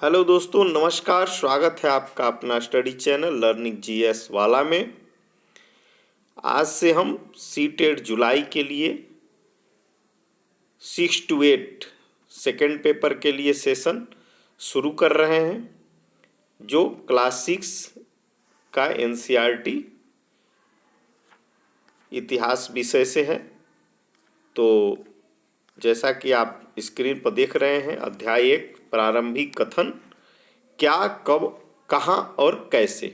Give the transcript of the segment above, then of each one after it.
Hello दोस्तों, नमस्कार। स्वागत है आपका अपना स्टडी चैनल लर्निंग जीएस वाला में। आज से हम सीटेट जुलाई के लिए 6 to 8 सेकेंड पेपर के लिए सेशन शुरू कर रहे हैं, जो क्लास 6 का एनसीईआरटी इतिहास विषय से है। तो जैसा कि आप स्क्रीन पर देख रहे हैं, अध्याय 1 प्रारंभिक कथन, क्या, कब, कहाँ और कैसे।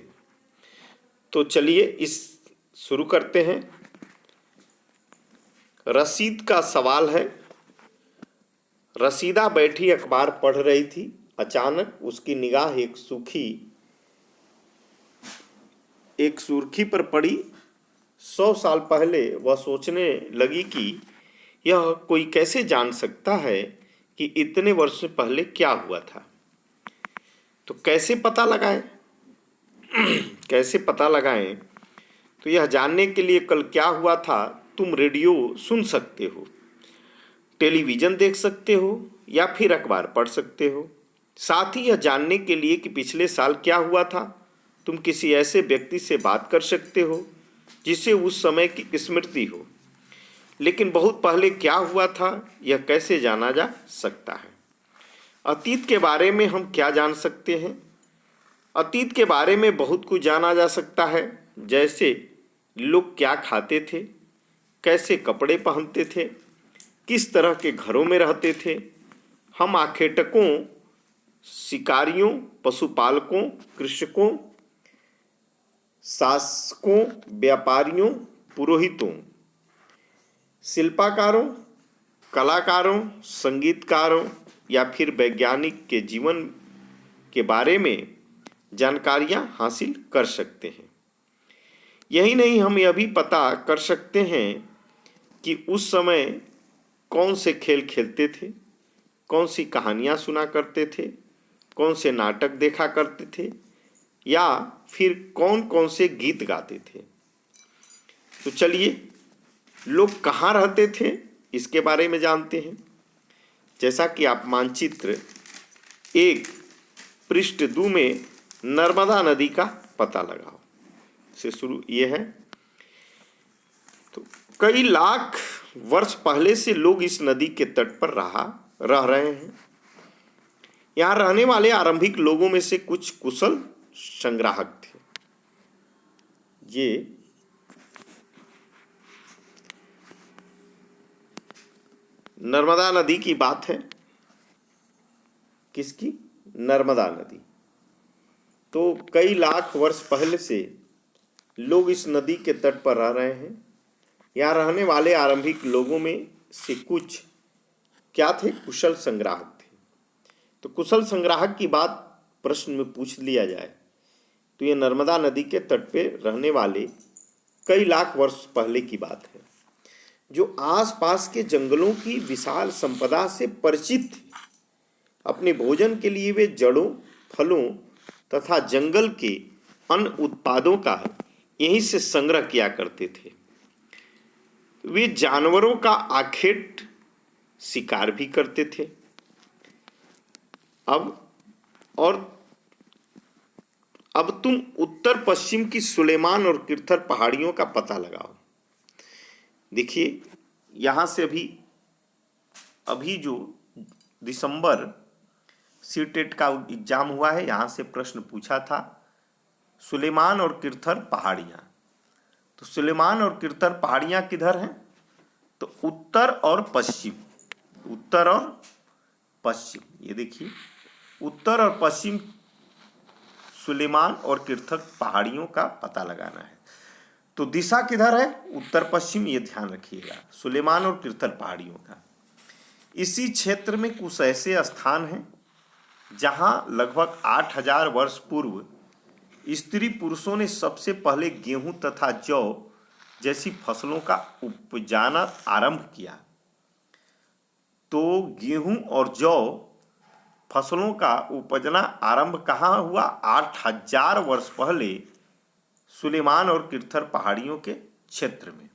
तो चलिए इस शुरू करते हैं। रसीद का सवाल है। रसीदा बैठी अखबार पढ़ रही थी। अचानक उसकी निगाह एक सुर्खी पर पड़ी। 100 साल पहले वह सोचने लगी कि यह कोई कैसे जान सकता है कि इतने वर्षों पहले क्या हुआ था। तो कैसे पता लगाएं? कैसे पता लगाएं? तो यह जानने के लिए कल क्या हुआ था, तुम रेडियो सुन सकते हो, टेलीविज़न देख सकते हो या फिर अखबार पढ़ सकते हो। साथ ही यह जानने के लिए कि पिछले साल क्या हुआ था, तुम किसी ऐसे व्यक्ति से बात कर सकते हो जिसे उस समय की स्मृति हो। लेकिन बहुत पहले क्या हुआ था, यह कैसे जाना जा सकता है? अतीत के बारे में हम क्या जान सकते हैं? अतीत के बारे में बहुत कुछ जाना जा सकता है, जैसे लोग क्या खाते थे, कैसे कपड़े पहनते थे, किस तरह के घरों में रहते थे। हम आखेटकों, शिकारियों, पशुपालकों, कृषकों, शासकों, व्यापारियों, पुरोहितों, शिल्पकारों, कलाकारों, संगीतकारों या फिर वैज्ञानिक के जीवन के बारे में जानकारियां हासिल कर सकते हैं। यही नहीं, हम यह भी पता कर सकते हैं कि उस समय कौन से खेल खेलते थे, कौन सी कहानियाँ सुना करते थे, कौन से नाटक देखा करते थे या फिर कौन कौन से गीत गाते थे। तो चलिए लोग कहाँ रहते थे इसके बारे में जानते हैं। जैसा कि आप मानचित्र 1 पृष्ठ 2 में नर्मदा नदी का पता लगाओ से शुरू ये है। तो कई लाख वर्ष पहले से लोग इस नदी के तट पर रह रहे हैं। यहाँ रहने वाले आरंभिक लोगों में से कुछ कुशल संग्राहक थे। ये नर्मदा नदी की बात है। किसकी? नर्मदा नदी। तो कई लाख वर्ष पहले से लोग इस नदी के तट पर रह रहे हैं। यहाँ रहने वाले आरंभिक लोगों में से कुछ क्या थे? कुशल संग्राहक थे। तो कुशल संग्राहक की बात प्रश्न में पूछ लिया जाए तो ये नर्मदा नदी के तट पे रहने वाले कई लाख वर्ष पहले की बात है, जो आसपास के जंगलों की विशाल संपदा से परिचित थे। अपने भोजन के लिए वे जड़ों, फलों तथा जंगल के अन्य उत्पादों का यहीं से संग्रह किया करते थे। वे जानवरों का आखेट शिकार भी करते थे। अब तुम उत्तर पश्चिम की सुलेमान और किरथर पहाड़ियों का पता लगाओ। देखिए, यहाँ से अभी जो दिसंबर सीटेट का एग्जाम हुआ है, यहाँ से प्रश्न पूछा था सुलेमान और किरथर पहाड़ियाँ। तो सुलेमान और किरथर पहाड़ियाँ किधर हैं? तो उत्तर और पश्चिम, उत्तर और पश्चिम। ये देखिए, उत्तर और पश्चिम सुलेमान और किरथर पहाड़ियों का पता लगाना है। तो दिशा किधर है? उत्तर पश्चिम, ये ध्यान रखिएगा, सुलेमान और किरथर पहाड़ियों का। इसी क्षेत्र में कुछ ऐसे स्थान हैं जहां लगभग 8000 वर्ष पूर्व स्त्री पुरुषों ने सबसे पहले गेहूं तथा जौ जैसी फसलों का उपजाना आरंभ किया। तो गेहूं और जौ फसलों का उपजना आरंभ कहाँ हुआ? 8000 वर्ष पहले सुलेमान और किरथर पहाड़ियों के क्षेत्र में।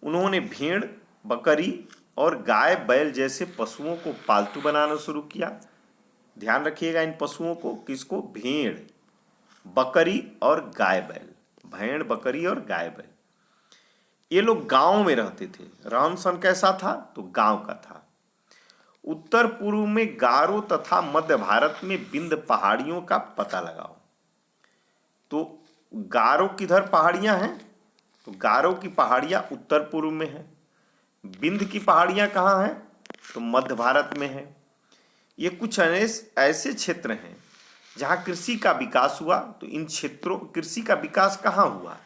उन्होंने भेड़, बकरी और गाय, बैल जैसे पशुओं को पालतू बनाना शुरू किया। ध्यान रखिएगा इन पशुओं को, किसको? भेड़, बकरी और गाय बैल। भेड़, बकरी और गाय बैल, ये लोग गांव में रहते थे। रहन सहन कैसा था? तो गांव का था। उत्तर पूर्व में गारो तथा मध्य भारत में विंध्य पहाड़ियों का पता लगाओ। तो गारो किधर पहाड़ियां हैं? तो गारो की पहाड़ियां उत्तर पूर्व में है। विंध्य की पहाड़ियां कहाँ हैं? तो मध्य भारत में है। ये कुछ ऐसे क्षेत्र हैं जहां कृषि का विकास हुआ। तो इन क्षेत्रों, कृषि का विकास कहाँ हुआ?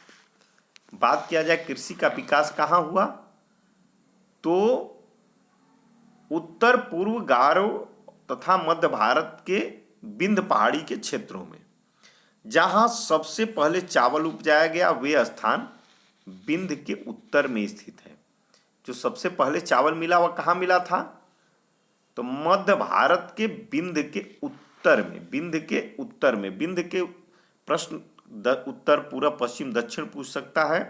बात किया जाए कृषि का विकास कहाँ हुआ, तो उत्तर पूर्व गारो तथा मध्य भारत के विंध्य पहाड़ी के क्षेत्रों में। जहां सबसे पहले चावल उपजाया गया वे स्थान विंध्य के उत्तर में स्थित है। जो सबसे पहले चावल मिला वह कहाँ मिला था? तो मध्य भारत के विंध्य के उत्तर में। विंध्य के उत्तर में, विंध्य के प्रश्न उत्तर, पूर्व, पश्चिम, दक्षिण पूछ सकता है।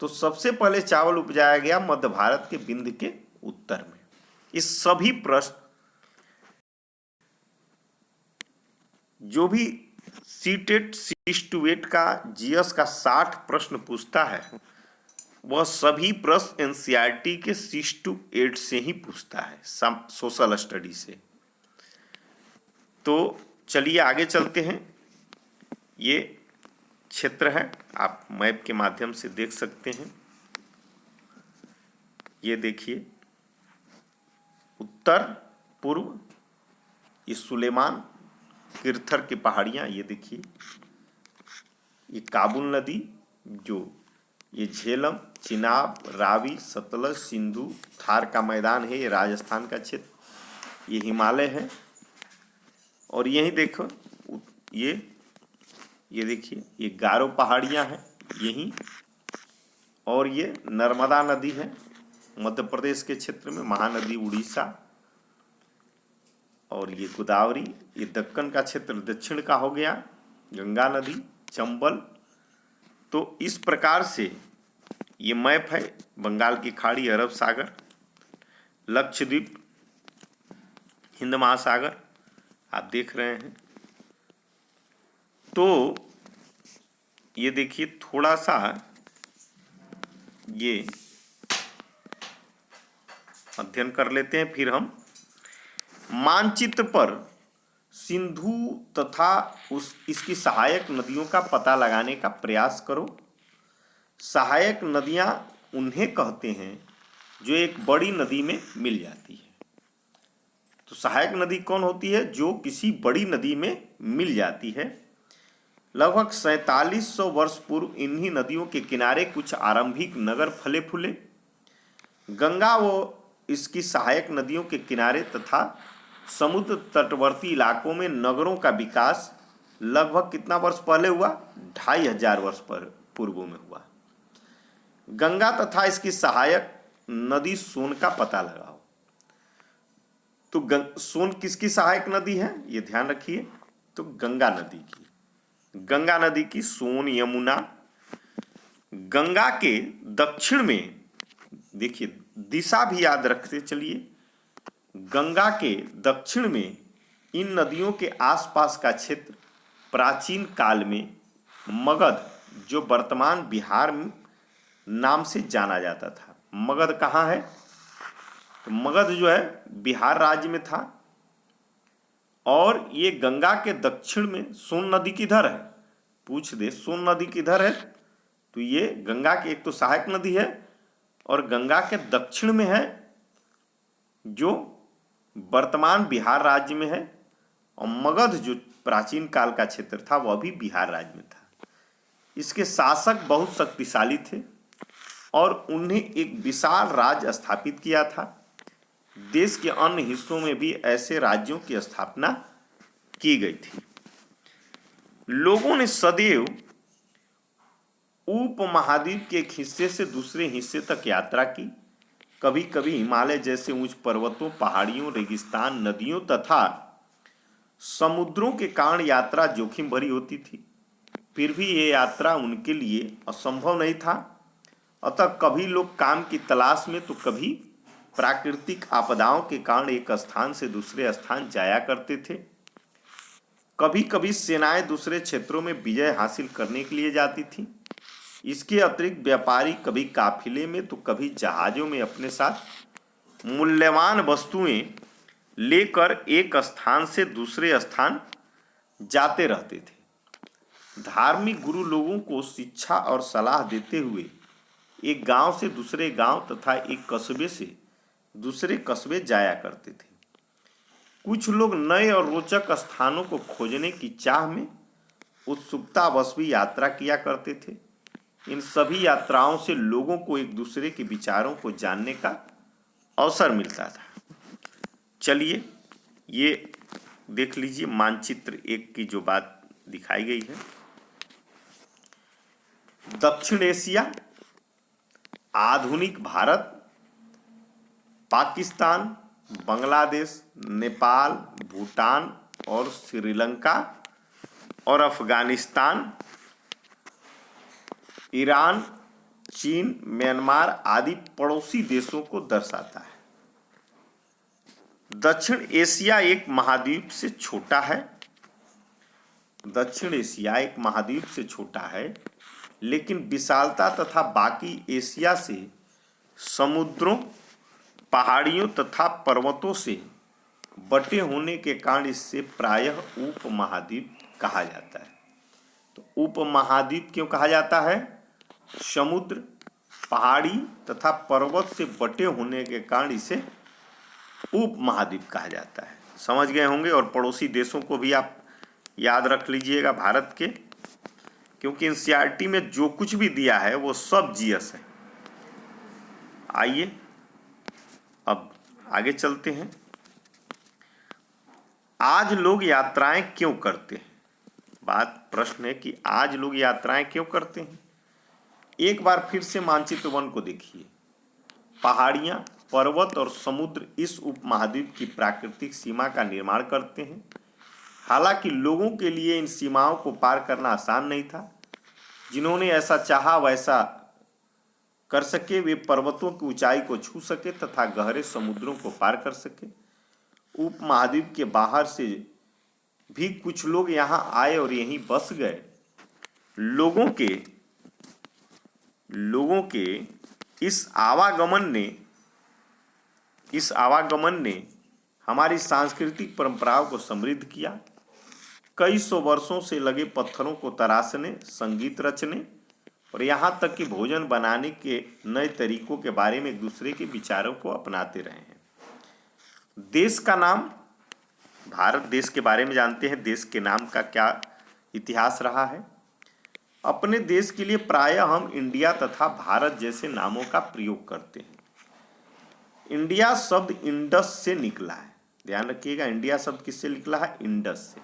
तो सबसे पहले चावल उपजाया गया मध्य भारत के विंध्य के उत्तर में। इस सभी प्रश्न जो भी सीटेट 6 to 8 का जीएस का 60 प्रश्न पूछता है वह सभी प्रश्न एनसीईआरटी के 6 to 8 से ही पूछता है, सोशल स्टडी से। तो चलिए आगे चलते हैं। ये क्षेत्र है, आप मैप के माध्यम से देख सकते हैं। ये देखिए उत्तर पूर्व, ये सुलेमान किरथर की पहाड़ियाँ, ये देखिए ये काबुल नदी, जो ये झेलम, चिनाब, रावी, सतलज, सिंधु, थार का मैदान है, ये राजस्थान का क्षेत्र, ये हिमालय है। और यहीं देखो ये देखिए ये गारो पहाड़ियाँ हैं यहीं। और ये नर्मदा नदी है मध्य प्रदेश के क्षेत्र में, महानदी उड़ीसा। और ये गोदावरी, ये दक्कन का क्षेत्र दक्षिण का हो गया, गंगा नदी, चंबल। तो इस प्रकार से ये मैप है। बंगाल की खाड़ी, अरब सागर, लक्षद्वीप, हिंद महासागर आप देख रहे हैं। तो ये देखिए थोड़ा सा ये अध्ययन कर लेते हैं, फिर हम मानचित्र पर सिंधु तथा इसकी सहायक नदियों का पता लगाने का प्रयास करो। सहायक नदियां उन्हें कहते हैं जो एक बड़ी नदी में मिल जाती है। तो सहायक नदी कौन होती है? जो किसी बड़ी नदी में मिल जाती है। लगभग 4700 वर्ष पूर्व इन्हीं नदियों के किनारे कुछ आरंभिक नगर फले फूले। गंगा व इसकी सहायक नदियों के किनारे तथा समुद्र तटवर्ती इलाकों में नगरों का विकास लगभग कितना वर्ष पहले हुआ? 2500 वर्ष पूर्व में हुआ। गंगा तथा इसकी सहायक नदी सोन का पता लगाओ। तो सोन किसकी सहायक नदी है? ये ध्यान रखिए। तो गंगा नदी की सोन, यमुना। गंगा के दक्षिण में देखिए, दिशा भी याद रखते चलिए। गंगा के दक्षिण में इन नदियों के आसपास का क्षेत्र प्राचीन काल में मगध, जो वर्तमान बिहार नाम से जाना जाता था। मगध कहाँ है? तो मगध जो है बिहार राज्य में था। और ये गंगा के दक्षिण में सोन नदी किधर है? पूछ दे, सोन नदी किधर है? तो ये गंगा की एक तो सहायक नदी है और गंगा के दक्षिण में है, जो वर्तमान बिहार राज्य में है। और मगध जो प्राचीन काल का क्षेत्र था वह भी बिहार राज्य में था। इसके शासक बहुत शक्तिशाली थे और उन्हें एक विशाल राज्य स्थापित किया था। देश के अन्य हिस्सों में भी ऐसे राज्यों की स्थापना की गई थी। लोगों ने सदैव उपमहाद्वीप के एक हिस्से से दूसरे हिस्से तक यात्रा की। कभी कभी हिमालय जैसे ऊंच पर्वतों, पहाड़ियों, रेगिस्तान, नदियों तथा समुद्रों के कारण यात्रा जोखिम भरी होती थी। फिर भी ये यात्रा उनके लिए असंभव नहीं था। अतः कभी लोग काम की तलाश में तो कभी प्राकृतिक आपदाओं के कारण एक स्थान से दूसरे स्थान जाया करते थे। कभी कभी सेनाएं दूसरे क्षेत्रों में विजय हासिल करने के लिए जाती थीं। इसके अतिरिक्त व्यापारी कभी काफिले में तो कभी जहाजों में अपने साथ मूल्यवान वस्तुएं लेकर एक स्थान से दूसरे स्थान जाते रहते थे। धार्मिक गुरु लोगों को शिक्षा और सलाह देते हुए एक गांव से दूसरे गांव तथा एक कस्बे से दूसरे कस्बे जाया करते थे। कुछ लोग नए और रोचक स्थानों को खोजने की चाह में उत्सुकतावश भी यात्रा किया करते थे। इन सभी यात्राओं से लोगों को एक दूसरे के विचारों को जानने का अवसर मिलता था। चलिए ये देख लीजिए मानचित्र 1 की जो बात दिखाई गई है। दक्षिण एशिया, आधुनिक भारत, पाकिस्तान, बांग्लादेश, नेपाल, भूटान और श्रीलंका और अफगानिस्तान, ईरान, चीन, म्यांमार आदि पड़ोसी देशों को दर्शाता है। दक्षिण एशिया एक महाद्वीप से छोटा है। दक्षिण एशिया एक महाद्वीप से छोटा है, लेकिन विशालता तथा बाकी एशिया से समुद्रों, पहाड़ियों तथा पर्वतों से बटे होने के कारण इससे प्रायः उपमहाद्वीप कहा जाता है। तो उपमहाद्वीप क्यों कहा जाता है? समुद्र, पहाड़ी तथा पर्वत से बटे होने के कारण इसे उपमहाद्वीप कहा जाता है। समझ गए होंगे। और पड़ोसी देशों को भी आप याद रख लीजिएगा भारत के, क्योंकि एनसीईआरटी में जो कुछ भी दिया है वो सब जीएस है। आइए अब आगे चलते हैं। आज लोग यात्राएं क्यों करते हैं? प्रश्न है कि आज लोग यात्राएं क्यों करते हैं। एक बार फिर से मानचित्र 1 को देखिए। पहाड़ियां, पर्वत और समुद्र इस उपमहाद्वीप की प्राकृतिक सीमा का निर्माण करते हैं। हालांकि लोगों के लिए इन सीमाओं को पार करना आसान नहीं था। जिन्होंने ऐसा चाहा वैसा कर सके। वे पर्वतों की ऊंचाई को छू सके तथा गहरे समुद्रों को पार कर सके। उपमहाद्वीप के बाहर से भी कुछ लोग यहाँ आए और यहीं बस गए। लोगों के इस आवागमन ने हमारी सांस्कृतिक परंपराओं को समृद्ध किया। कई सौ वर्षों से लगे पत्थरों को तराशने, संगीत रचने और यहाँ तक कि भोजन बनाने के नए तरीकों के बारे में एक दूसरे के विचारों को अपनाते रहे हैं। देश का नाम, भारत देश के बारे में जानते हैं। देश के नाम का क्या इतिहास रहा है। अपने देश के लिए प्रायः हम इंडिया तथा भारत जैसे नामों का प्रयोग करते हैं। इंडिया शब्द इंडस से निकला है। ध्यान रखिएगा, इंडिया शब्द किससे निकला है? इंडस से,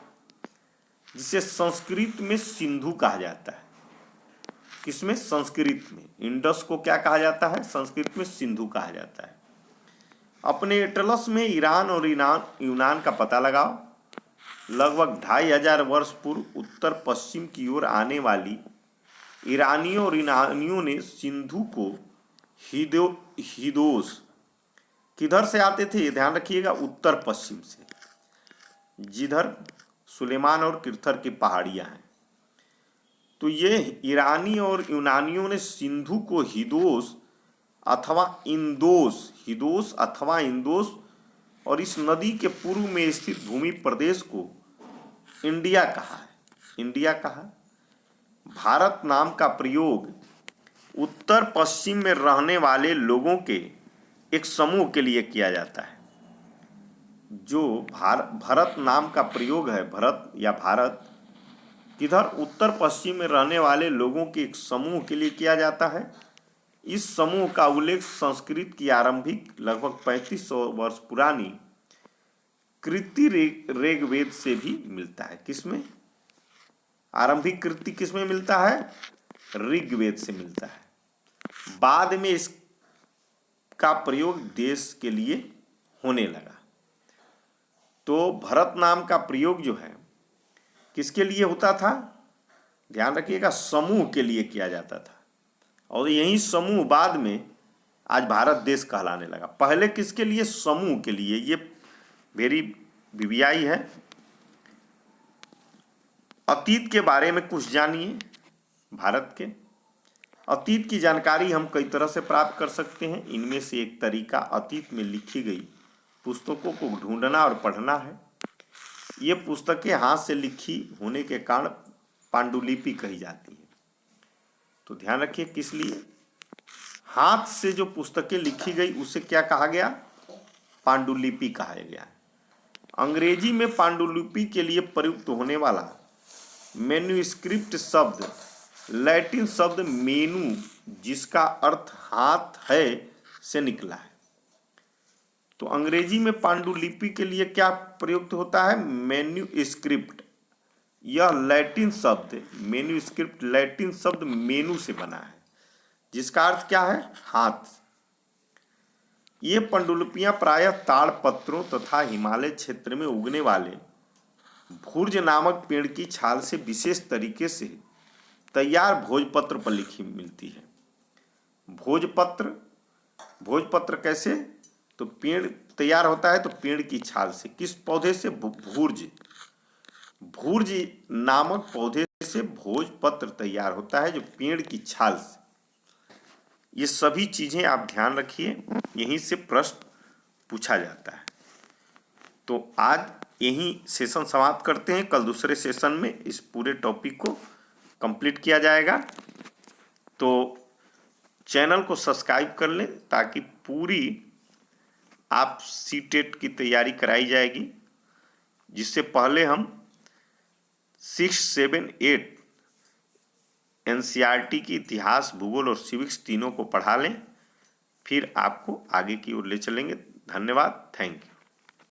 जिसे संस्कृत में सिंधु कहा जाता है। किसमें? संस्कृत में। इंडस को क्या कहा जाता है? संस्कृत में सिंधु कहा जाता है। अपने एटलस में ईरान और यूनान का पता लगाओ। लगभग 2500 वर्ष पूर्व उत्तर पश्चिम की ओर आने वाली ईरानियों और यूनानियों ने सिंधु को हिदोस, किधर से आते थे? ध्यान रखिएगा, उत्तर पश्चिम से, जिधर सुलेमान और किर्थर की पहाड़ियां हैं। तो ये ईरानी और यूनानियों ने सिंधु को हिदोस अथवा इंदोस और इस नदी के पूर्व में स्थित भूमि प्रदेश को इंडिया कहा। भारत नाम का प्रयोग उत्तर पश्चिम में रहने वाले लोगों के एक समूह के लिए किया जाता है। जो भारत नाम का प्रयोग है, भरत या भारत, किधर? उत्तर पश्चिम में रहने वाले लोगों के एक समूह के लिए किया जाता है। इस समूह का उल्लेख संस्कृत की आरंभिक लगभग 3500 वर्ष पुरानी कृति ऋग्वेद से भी मिलता है। किसमें? आरंभिक कृति किसमें मिलता है? ऋग्वेद से मिलता है। बाद में इसका प्रयोग देश के लिए होने लगा। तो भरत नाम का प्रयोग जो है किसके लिए होता था? ध्यान रखिएगा, समूह के लिए किया जाता था। और यही समूह बाद में आज भारत देश कहलाने लगा। पहले किसके लिए? समूह के लिए। ये वेरी वीवीआई है। अतीत के बारे में कुछ जानिए भारत के। अतीत की जानकारी हम कई तरह से प्राप्त कर सकते हैं। इनमें से एक तरीका अतीत में लिखी गई पुस्तकों को ढूंढना और पढ़ना है। ये पुस्तकें हाथ से लिखी होने के कारण पांडुलिपि कही जाती है। तो ध्यान रखिए किस लिए? हाथ से जो पुस्तकें लिखी गई उसे क्या कहा गया? पांडुलिपि कहा गया। अंग्रेजी में पांडुलिपि के लिए प्रयुक्त होने वाला मैन्युस्क्रिप्ट शब्द लैटिन शब्द मेनू, जिसका अर्थ हाथ है, से निकला है। तो अंग्रेजी में पांडुलिपि के लिए क्या प्रयुक्त होता है? मैन्युस्क्रिप्ट। यह लैटिन शब्द मैन्युस्क्रिप्ट लैटिन शब्द मेनू से बना है, जिसका अर्थ क्या है? हाथ। ये पांडुलिपियां प्रायः ताड़पत्रों तथा हिमालय क्षेत्र में उगने वाले भूर्ज नामक पेड़ की छाल से विशेष तरीके से तैयार भोजपत्र पर लिखी मिलती है। भोजपत्र, भोजपत्र कैसे? तो पेड़ तैयार होता है तो पेड़ की छाल से। किस पौधे से? भूर्ज। भूर्ज नामक पौधे से भोजपत्र तैयार होता है, जो पेड़ की छाल से। ये सभी चीजें आप ध्यान रखिए, यहीं से प्रश्न पूछा जाता है। तो आज यहीं सेशन समाप्त करते हैं। कल दूसरे सेशन में इस पूरे टॉपिक को कंप्लीट किया जाएगा। तो चैनल को सब्सक्राइब कर लें ताकि पूरी आप सीटेट की तैयारी कराई जाएगी, जिससे पहले हम 6, 7, 8 एनसीईआरटी की इतिहास, भूगोल और सिविक्स तीनों को पढ़ा लें, फिर आपको आगे की ओर ले चलेंगे। धन्यवाद। Thank you.